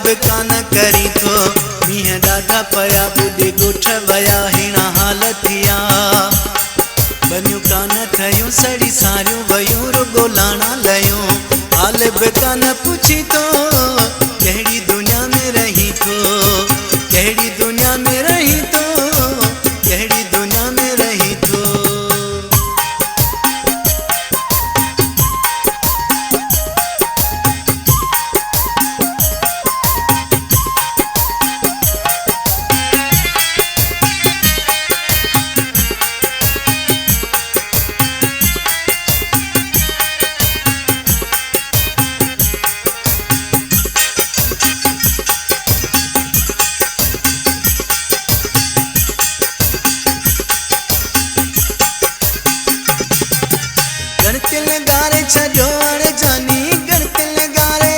बि कान करी थो। मींहं ॾाढा पया ॿुधी ॻोठ विया हिन हाल थिया। बनियूं कान ठहियूं सड़ी सारियूं वयूं रुगो लाणा लयूं। हाल बि कान पुछी थो कहिड़ी दुनिया में रही थो, कहिड़ी दुनिया में रही थो, कहिड़ी दुनिया में रही थो। गणतिल गारे छॾियो हाणे जानी गणतिल गारे।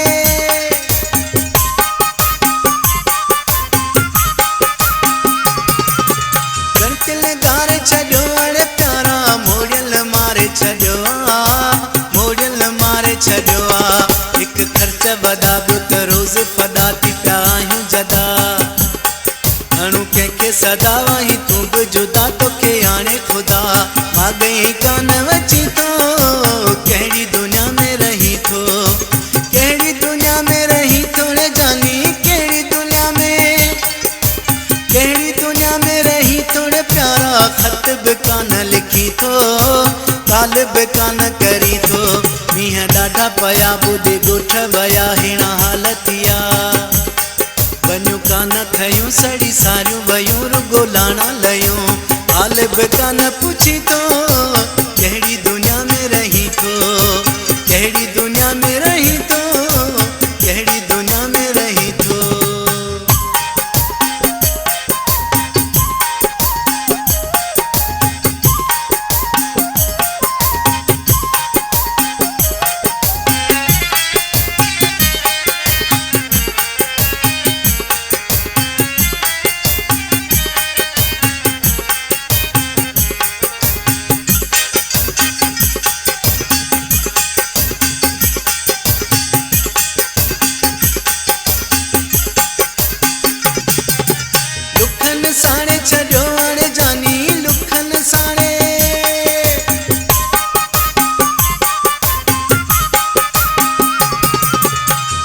गणतिल गारे छॾियो हाणे प्यारा मोड़ियल मारे छॾियो आहे, मोड़ियल मारे छॾियो आहे। हिकु ख़र्च वॾा ॿियो त रोज़ फदा थी पिया आहियूं जदा। हणूं कंहिंखे सदा वही तूं बि जुदा तोखे हाणे ख़ुदा। मां गई कान अची थो कहिड़ी दुनिया में रही थो, कहिड़ी दुनिया में रही थो रे जानी, कहिड़ी दुनिया में, कहिड़ी दुनिया में रही थो रे प्यारा। ख़त बि कान लिखी थो, काल बि कान करी थो। मींहं ॾाढा पया ॿुधी ॻोठ विया हिन हाल थिया। बनियूं कान ठहियूं सड़ी सारियूं वयूं रुगो लाणा लयूं। हाल बि कान पुछी थो कहिड़ी दुनिया में रही थो, कहिड़ी दुनिया में रही थो, कहिड़ी दुनिया में रही थो। लुखन साणे छॾियो हाणे जानी लुखन साणे।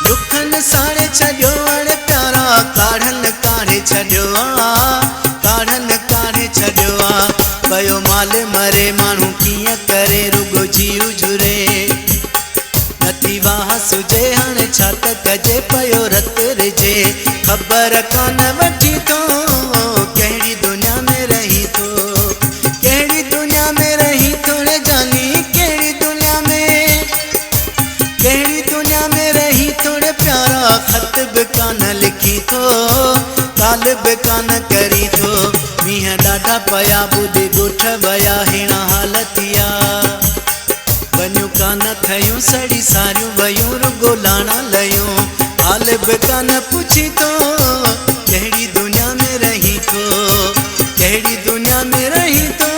लुखन साणे छॾियो हाणे प्यारा काढ़न काढ़े छॾियो आहे, काढ़न काढ़े छॾियो आहे। पयो माल मरे माण्हू कीअं करे रुगो जीव झुरे। नथी वाह सुजे हाणे छा त कजे पयो रत रिजे। ख़बर कान वठी थो कहिड़ी दुनिया में रही थो, कहिड़ी दुनिया में रही थो रे जानी, कहिड़ी दुनिया में, कहिड़ी दुनिया में रही थो रे प्यारा। ख़त बि कान लिखी थो, काल बि कान करी थो। मींहं ॾाढा पया ॿुधी ॻोठ विया हिन हाल थिया। बनियूं कान ठहियूं सड़ी सारियूं वयूं रुगो लाणा लयूं। हाल बि कान पुछी थो कहिड़ी दुनिया में रही थो, कहिड़ी दुनिया में रही थो,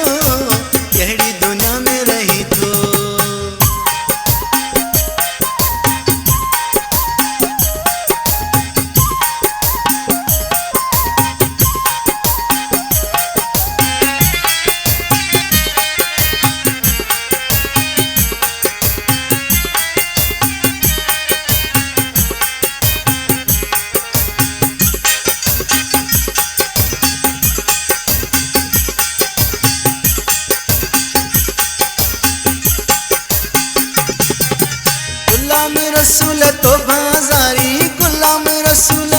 कहिड़ी दुनिया में रही थो। गुलाम रसूल तो बाज़ारी, गुलाम रसूल।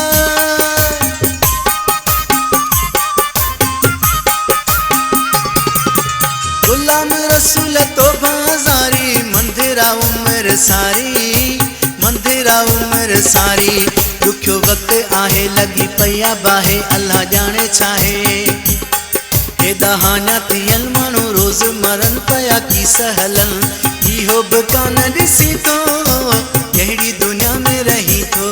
गुलाम रसूल तो बाज़ारी। मंदिरा उम्र सारी, मंदिरा उम्र सारी। ॾुखियो वक़्तु आहे लॻी पई आहे बाहे अल्लाह ॼाणे छाहे। हेॾा हाञा थियल माण्हू रोज़ मरनि पिया की सहलन। इहो बि कान ॾिसी थो कहिड़ी दुनिया में रही थो,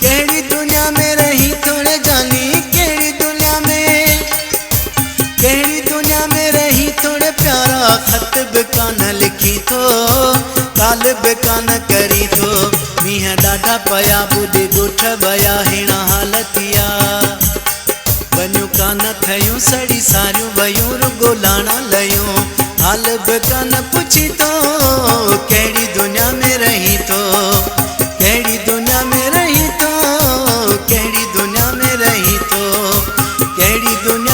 कहिड़ी दुनिया में रही थो रे जानी, कहिड़ी दुनिया में, कहिड़ी दुनिया में रही थो रे प्यारा। ख़त बि कान लिखी थो, काल बि कान कान करी थो मींहं ॾाढा पया ॿुधी ॻोठ विया हिण हालतिया वञूं कान थयूं सड़ी सारियूं वयूं रुगो लाणा लयूं हाल बि कान पुछी तो कहिड़ी दुनिया में रही तो कहिड़ी दुनिया में रही तो कहिड़ी दुनिया में रही तो कहिड़ी दुनिया